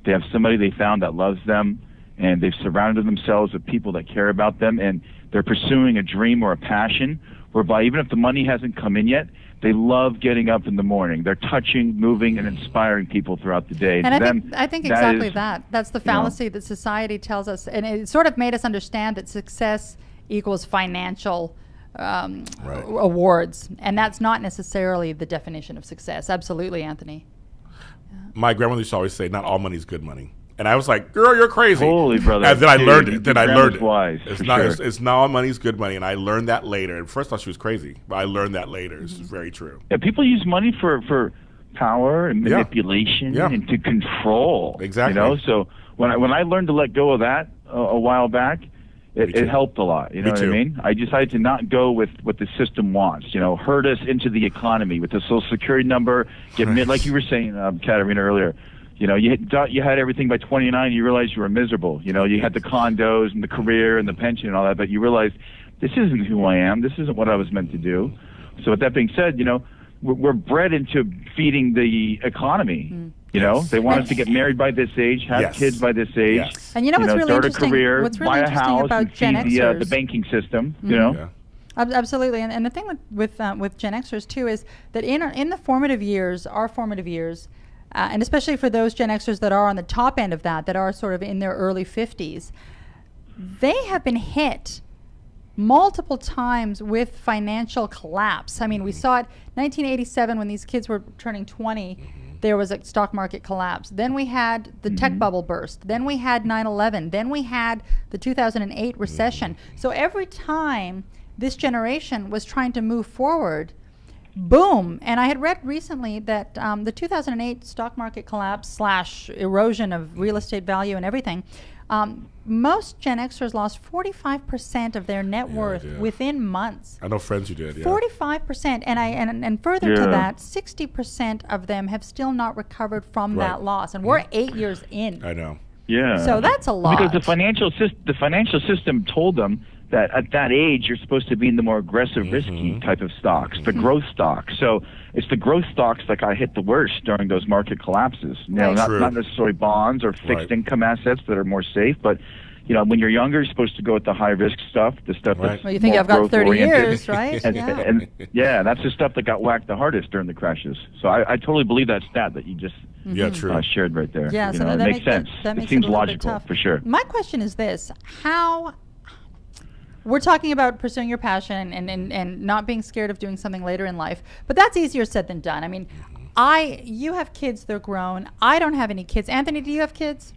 they have somebody they found that loves them, and they've surrounded themselves with people that care about them, and they're pursuing a dream or a passion whereby even if the money hasn't come in yet, they love getting up in the morning. They're touching, moving, and inspiring people throughout the day. And I think exactly that. That's the fallacy that society tells us, and it sort of made us understand that success equals financial awards, and that's not necessarily the definition of success. Absolutely, Anthony. My grandmother used to always say, not all money's good money. And I was like, girl, you're crazy. Holy brother. And then I learned it. Wise, It's not all money's good money. And I learned that later. At first I thought she was crazy, but I learned that later. It's very true. Yeah, people use money for power and manipulation and to control. Exactly. You know, so when I learned to let go of that a while back, it helped a lot. You know what I mean? I decided to not go with what the system wants. You know, herd us into the economy with the Social Security number. Like you were saying, Katerina, earlier. You know, you thought you had everything by 29, you realized you were miserable. You know, you had the condos and the career and the pension and all that, but you realized this isn't who I am. This isn't what I was meant to do. So with that being said, you know, we're bred into feeding the economy. You know, they want us to get married by this age, have kids by this age. Yes. And you know what's really start interesting? a career, What's really buy a interesting house, about and Gen feed Xers, the banking system. You know. Yeah. Absolutely, and the thing with Gen Xers too is that in the formative years, our formative years, and especially for those Gen Xers that are on the top end of that are sort of in their early 50s, they have been hit multiple times with financial collapse. I mean, we saw it 1987 when these kids were turning 20. There was a stock market collapse. Then we had the tech bubble burst. Then we had 9/11. Then we had the 2008 recession. So every time this generation was trying to move forward, boom. And I had read recently that the 2008 stock market collapse / erosion of real estate value and everything, most Gen Xers lost 45% of their net worth within months. I know friends who did, 45%. And further to that, 60% of them have still not recovered from that loss. And we're 8 years in. I know. Yeah. So that's a lot. Because the financial system told them that at that age you're supposed to be in the more aggressive, risky type of stocks, the growth stocks. So it's the growth stocks that got hit the worst during those market collapses. You know, not necessarily bonds or fixed income assets that are more safe, but you know, when you're younger, you're supposed to go with the high risk stuff, the stuff that's well, you think I've got 30 years, right? and that's the stuff that got whacked the hardest during the crashes. So I totally believe that stat that you just shared right there. Yeah, you so know, that it makes sense. It seems logical for sure. My question is this: we're talking about pursuing your passion and not being scared of doing something later in life, but that's easier said than done. I mean, you have kids; they're grown. I don't have any kids. Anthony, do you have kids?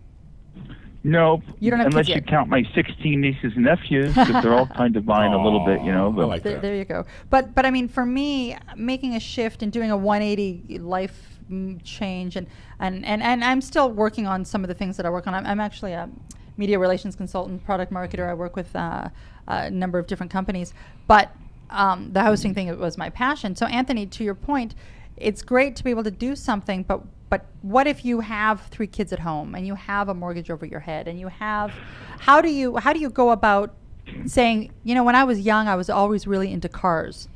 No, you don't have unless kids you yet. count my 16 nieces and nephews, because they're all kind of mine a little bit, you know. But I like that. There you go. But I mean, for me, making a shift and doing a 180 life change, and I'm still working on some of the things that I work on. I'm actually a media relations consultant, product marketer. I work with a number of different companies, but the hosting thing was my passion. So Anthony, to your point, it's great to be able to do something, but what if you have 3 kids at home and you have a mortgage over your head and you have, how do you go about saying, you know, when I was young, I was always really into cars.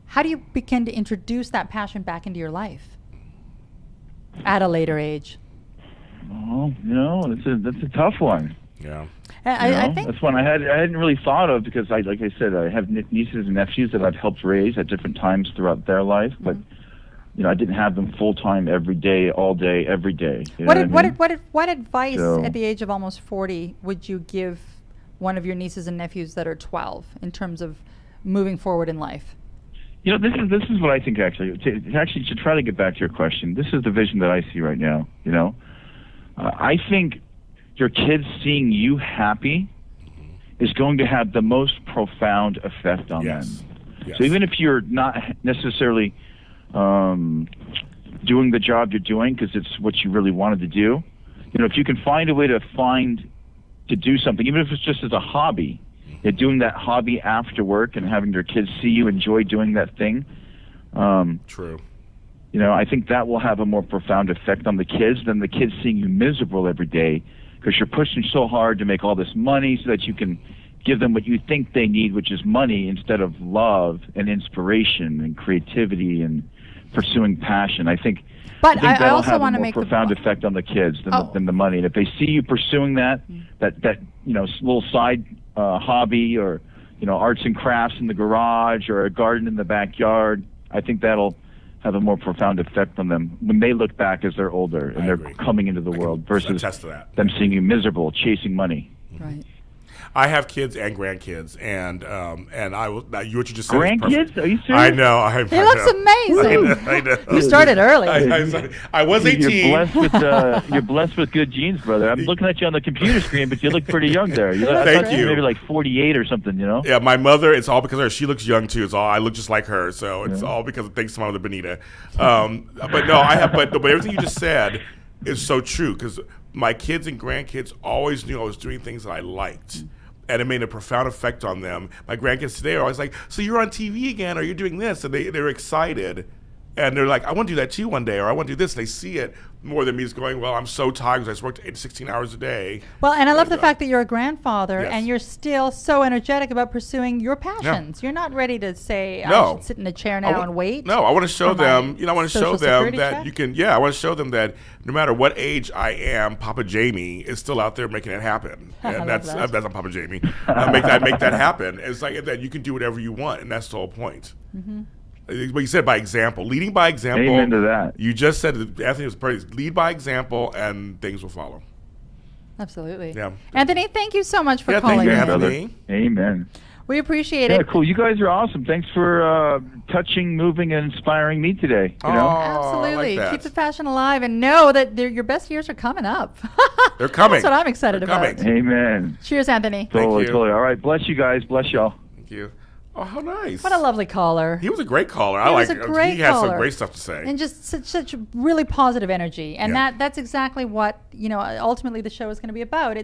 How do you begin to introduce that passion back into your life at a later age? Well, you know, that's a tough one. Yeah. I think that's one I hadn't really thought of, because like I said, I have nieces and nephews that I've helped raise at different times throughout their life, but you know, I didn't have them full time every day, all day, every day. You know what advice at the age of almost 40 would you give one of your nieces and nephews that are 12 in terms of moving forward in life? You know, this is what I think, actually. To try to get back to your question, this is the vision that I see right now, you know. I think your kids seeing you happy is going to have the most profound effect on them. Yes. So even if you're not necessarily doing the job you're doing because it's what you really wanted to do, if you can find a way to do something, even if it's just as a hobby, doing that hobby after work and having your kids see you enjoy doing that thing. True. I think that will have a more profound effect on the kids than the kids seeing you miserable every day because you're pushing so hard to make all this money so that you can give them what you think they need, which is money, instead of love and inspiration and creativity and pursuing passion. I think I also have want a to more make profound effect on the kids than the money. And if they see you pursuing that little side hobby or arts and crafts in the garage or a garden in the backyard, I think that'll have a more profound effect on them when they look back as they're older and they're coming into the world versus them seeing you miserable, chasing money. Right. I have kids and grandkids, and I will. What you just said. Grandkids? Are you serious? I know. He looks amazing. I know. You started early. I was 18. You're blessed with good genes, brother. I'm looking at you on the computer screen, but you look pretty young there. Thank you. Maybe like 48 or something, Yeah, my mother. It's all because of her. She looks young too. I look just like her, so it's all because of thanks to my mother Benita. But no, I have. But everything you just said is so true because my kids and grandkids always knew I was doing things that I liked. And it made a profound effect on them. My grandkids today are always like, so you're on TV again, or you're doing this, and they're excited. And they're like, I want to do that too one day, or I want to do this. And they see it more than me just going, well, I'm so tired because I just worked 16 hours a day. Well, and I love the fact that you're a grandfather Yes. and you're still so energetic about pursuing your passions. Yeah. You're not ready to say, I should sit in a chair now and wait. No, I want to show them, I want to show them that check? you can, I want to show them that no matter what age I am, Papa Jamie is still out there making it happen. And that's not Papa Jamie. I make that happen. It's like that you can do whatever you want, and that's the whole point. Mm-hmm. What you said by example, leading by example. Amen to that. You just said that Anthony was pretty. Lead by example, and things will follow. Absolutely. Yeah. Anthony, thank you so much for calling in. Anthony. Amen. We appreciate it. Yeah, cool. You guys are awesome. Thanks for touching, moving, and inspiring me today. Absolutely. Like keep the passion alive and know that your best years are coming up. They're coming. That's what I'm excited about. Amen. Cheers, Anthony. Totally. All right. Bless you guys. Bless y'all. Thank you. Oh, how nice. What a lovely caller. He was a great caller. He had some great stuff to say. And just such really positive energy. And that's exactly what, ultimately the show is going to be about.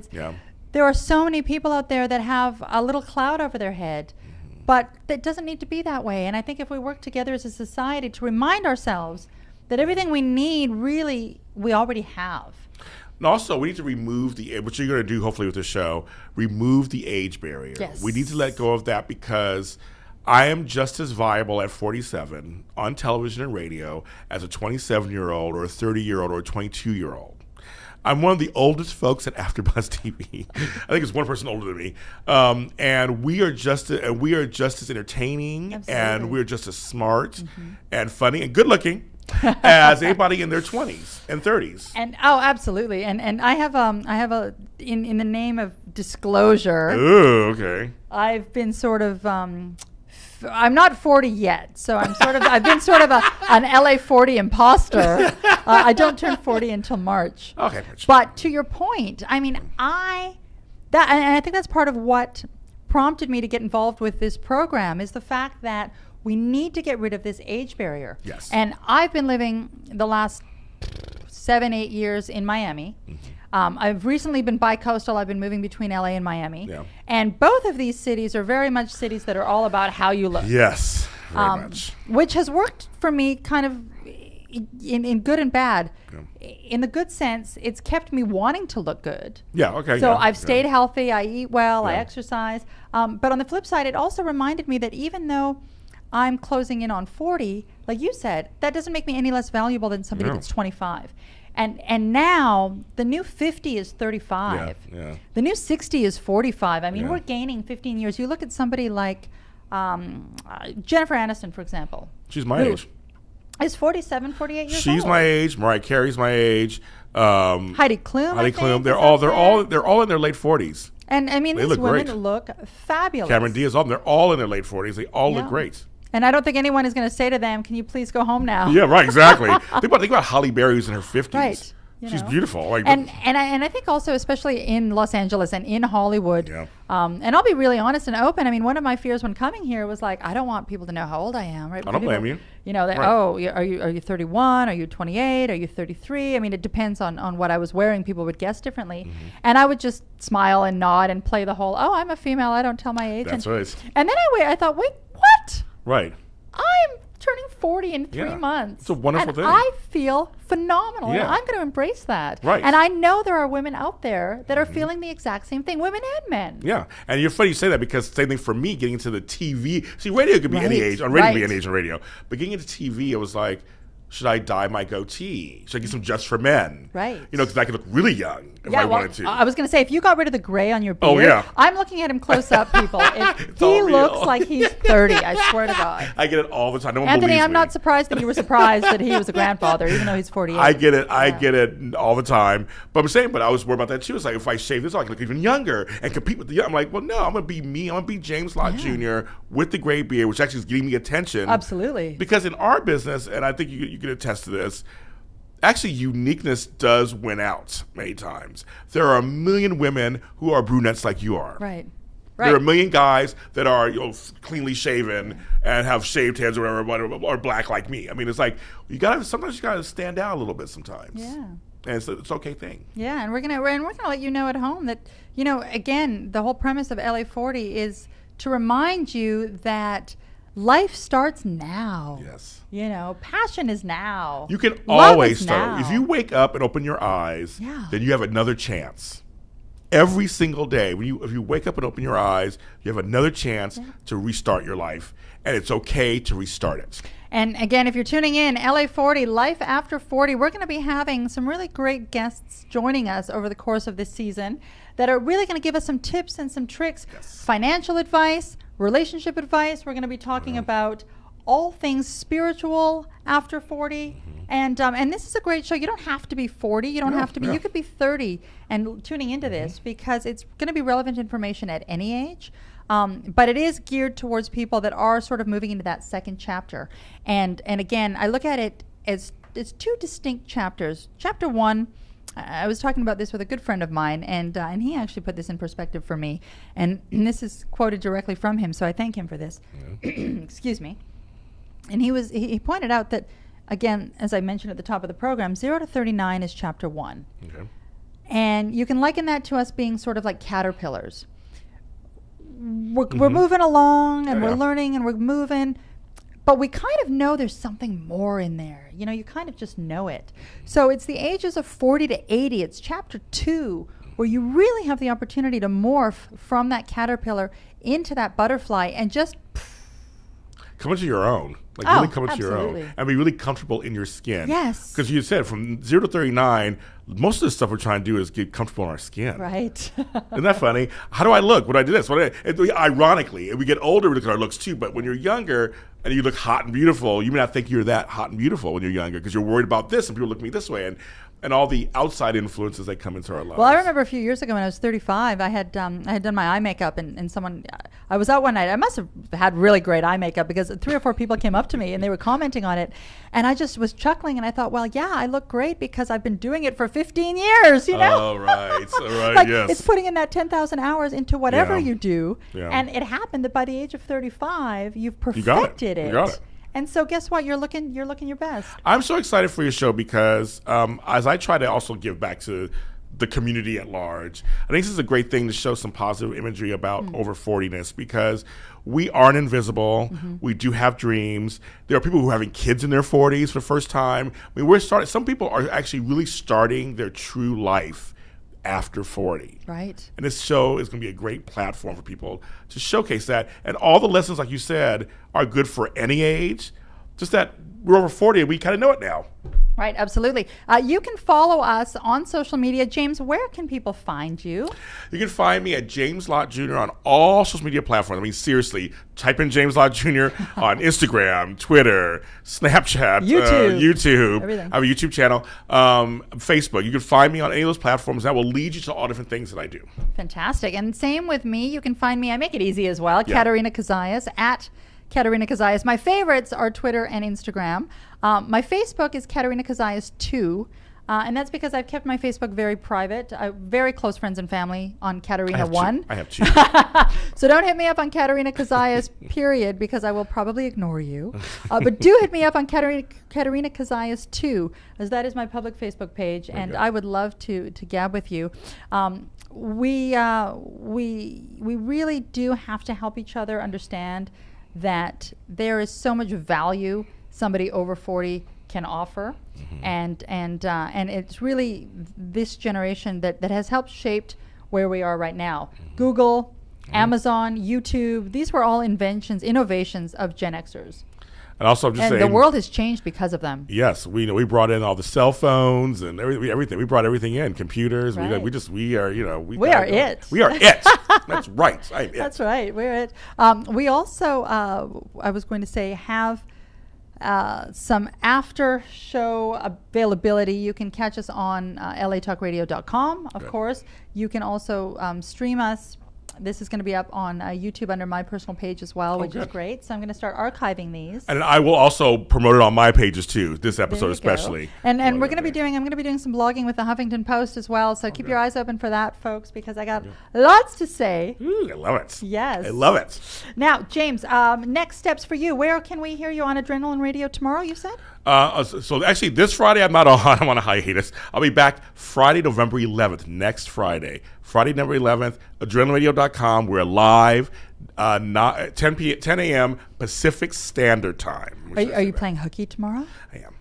There are so many people out there that have a little cloud over their head, but it doesn't need to be that way. And I think if we work together as a society to remind ourselves that everything we need, really, we already have. And also, we need to remove what you're going to do, hopefully, with the show, remove the age barrier. Yes. We need to let go of that because I am just as viable at 47 on television and radio as a 27-year-old or a 30-year-old or a 22-year-old. I'm one of the oldest folks at AfterBuzz TV. I think it's one person older than me, and we are just as entertaining, Absolutely. and we're just as smart and funny and good-looking as anybody in their 20s and 30s. And absolutely. And I have in the name of disclosure. Ooh, okay. I've been sort of I'm not 40 yet, so I've been sort of an LA40 imposter. I don't turn 40 until March. Okay. But to your point, I mean, and I think that's part of what prompted me to get involved with this program is the fact that we need to get rid of this age barrier. Yes. And I've been living the last 7-8 years in Miami. I've recently been bi-coastal. I've been moving between LA and Miami. Yeah. And both of these cities are very much cities that are all about how you look. Yes, very much. Which has worked for me kind of in good and bad. Yeah. In the good sense, it's kept me wanting to look good. Yeah, okay. So I've stayed healthy. I eat well. I exercise. But on the flip side, it also reminded me that even though I'm closing in on 40, like you said, that doesn't make me any less valuable than somebody that's 25. And now the new 50 is 35. Yeah. The new 60 is 45. I mean, we're gaining 15 years. You look at somebody like Jennifer Aniston, for example. She's my age. Is 47, 48 years old. She's my age. Mariah Carey's my age. Heidi Klum. They're all in their late 40s. And I mean, these women look fabulous. Cameron Diaz, they're all in their late 40s. They all look great. And I don't think anyone is going to say to them, "Can you please go home now?" Yeah, right, exactly. think about Halle Berry who's in her 50s. Right. She's beautiful. Like, and I think also, especially in Los Angeles and in Hollywood, Yeah. And I'll be really honest and open. I mean, one of my fears when coming here was like, I don't want people to know how old I am, right? I don't blame you. You know, Right. are you 31? Are you 28? Are you 33? I mean, it depends on what I was wearing. People would guess differently. Mm-hmm. And I would just smile and nod and play the whole, oh, I'm a female, I don't tell my age. That's right. And then I thought, wait, what? Right. I'm turning 40 in 3 Yeah. months. It's a wonderful and thing. I feel phenomenal. Yeah. And I'm going to embrace that. Right. And I know there are women out there that are feeling the exact same thing, women and men. Yeah, and you're funny you say that because same thing for me getting into the TV. See, radio could be any age. On radio could be any age on radio. But getting into TV, it was like, should I dye my goatee? Should I get some Just for Men? Right. You know, because I could look really young if I wanted to. I was going to say, if you got rid of the gray on your beard, Oh, yeah. I'm looking at him close up, people. It's He all real. looks like he's 30, I swear to God. I get it all the time. No one Anthony, believes I'm me. not surprised that you were surprised that he was a grandfather, even though he's 48. I get it. I get it all the time. But I'm saying, but I was worried about that too. It's like if I shave this, I can look even younger and compete with the young. I'm like, well, no, I'm gonna be me. I'm gonna be James Lott Jr. with the gray beard, which actually is getting me attention. Absolutely. Because in our business, and I think you can attest to this, actually uniqueness does win out many times. There are a million women who are brunettes like you are. Right. There are a million guys that are cleanly shaven and have shaved heads or whatever, or black like me. I mean, it's like sometimes you gotta stand out a little bit sometimes. Yeah. And it's an okay thing. Yeah, and we're gonna let you know at home that, you know, again, the whole premise of LA40 is to remind you that life starts now. Yes. You know, passion is now. You can Love always is start. now. If you wake up and open your eyes, Yeah. then you have another chance. Every single day, if you wake up and open your eyes, you have another chance to restart your life, and it's okay to restart it. And again, if you're tuning in, LA40, Life After 40, we're going to be having some really great guests joining us over the course of this season that are really going to give us some tips and some tricks, financial advice, relationship advice. We're going to be talking about all things spiritual after 40. And this is a great show. You don't have to be 40. You don't have to be. You could be 30 and tuning into this because it's going to be relevant information at any age. But it is geared towards people that are sort of moving into that second chapter. And again, I look at it as it's two distinct chapters. Chapter 1, I was talking about this with a good friend of mine, and he actually put this in perspective for me. And this is quoted directly from him, so I thank him for this. Excuse me. And he pointed out that, again, as I mentioned at the top of the program, 0 to 39 is chapter 1. Okay. And you can liken that to us being sort of like caterpillars. We're moving along and we're learning and we're moving, but we kind of know there's something more in there. You know, you kind of just know it. So it's the ages of 40 to 80. It's chapter 2 where you really have the opportunity to morph from that caterpillar into that butterfly and just Come into your own. Like really come into your absolutely. own. And be really comfortable in your skin. Yes. Because you said from 0 to 39, most of the stuff we're trying to do is get comfortable in our skin. right. Isn't that funny? How do I look? When I do this? Ironically, and we get older, we look at our looks too, but when you're younger and you look hot and beautiful, you may not think you're that hot and beautiful when you're younger because you're worried about this and people look at me this way and all the outside influences that come into our lives. Well, I remember a few years ago when I was 35, I had done my eye makeup, and someone, I was out one night. I must have had really great eye makeup because 3 or 4 people came up to me and they were commenting on it, and I just was chuckling and I thought, well, yeah, I look great because I've been doing it for 15 years, you know? Oh, right. Like, yes. it's putting in that 10,000 hours into whatever Yeah. you do, Yeah. and it happened that by the age of 35, you've got it. perfected You got it. And so guess what? You're looking your best. I'm so excited for your show because as I try to also give back to the community at large, I think this is a great thing to show some positive imagery about over 40ness because we aren't invisible. We do have dreams. There are people who are having kids in their 40s for the first time. I mean, some people are actually really starting their true life after 40. Right. And this show is going to be a great platform for people to showcase that. And all the lessons, like you said, are good for any age. Just that we're over 40 and we kind of know it now. Right, absolutely. You can follow us on social media. James, where can people find you? You can find me at James Lott Jr. on all social media platforms. I mean, seriously, type in James Lott Jr. on Instagram, Twitter, Snapchat, YouTube. Everything. I have a YouTube channel, Facebook. You can find me on any of those platforms. That will lead you to all different things that I do. Fantastic. And same with me. You can find me, I make it easy as well, Yeah. Katerina Cozias, at Katerina Cozias. My favorites are Twitter and Instagram. My Facebook is Katerina Cozias 2. And that's because I've kept my Facebook very private. Very close friends and family on Katerina 1. I have two. So don't hit me up on Katerina Cozias, period, because I will probably ignore you. But do hit me up on Katerina Cozias 2, as that is my public Facebook page, and I would love to gab with you. We really do have to help each other understand that there is so much value somebody over 40 can offer, and it's really this generation that has helped shaped where we are right now. Google, Amazon, YouTube, these were all innovations of Gen Xers. And also, I'm just saying, the world has changed because of them. Yes, we brought in all the cell phones and everything. We brought everything in, computers. Right. We are it. We are it. That's right. I'm it. That's right. We're it. We also, I was going to say, have some after show availability. You can catch us on latalkradio.com, of course. You can also stream us. This is going to be up on YouTube under my personal page as well, which is great. So I'm going to start archiving these. And I will also promote it on my pages too, this episode especially. Go. And I'm going to be doing some blogging with the Huffington Post as well. So keep your eyes open for that, folks, because I got lots to say. Ooh, I love it. Yes. I love it. Now, James, next steps for you. Where can we hear you on Adrenaline Radio tomorrow, you said? So actually, this Friday I'm on a hiatus. I'll be back Friday, November 11th, next Friday. Friday, November 11th, adrenalineradio.com. We're live, 10 a.m. Pacific Standard Time. Are you playing hooky tomorrow? I am.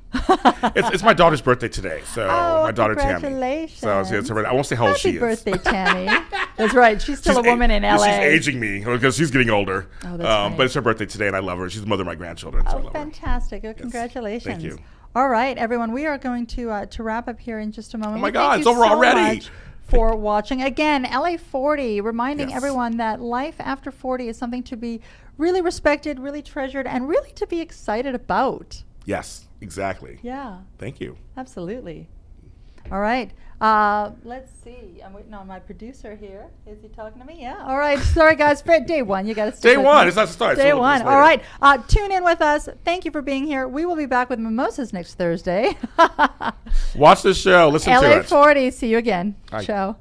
It's my daughter's birthday today, so my daughter Tammy. Congratulations! So it's her birthday. I won't say how old she is. Happy birthday, Tammy! That's right. She's still a woman in LA. She's aging me because she's getting older. Oh, that's funny. But it's her birthday today, and I love her. She's the mother of my grandchildren. So I love fantastic! Her. Congratulations! Thank you. All right, everyone. We are going to wrap up here in just a moment. Oh my God! It's over already. For watching again, LA40, reminding everyone that life after 40 is something to be really respected, really treasured, and really to be excited about. Yes, exactly. Yeah. Thank you. Absolutely. All right. Let's see. I'm waiting on my producer here. Is he talking to me? Yeah. All right. Sorry, guys. Day one. You got to stay. Day one. It's not the start. Day one. All right. Tune in with us. Thank you for being here. We will be back with mimosas next Thursday. Watch this show. Listen to it. LA40. See you again. Bye. Ciao.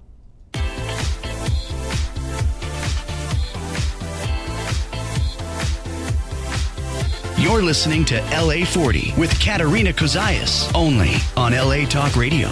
You're listening to LA40 with Katerina Cozias, only on LA Talk Radio.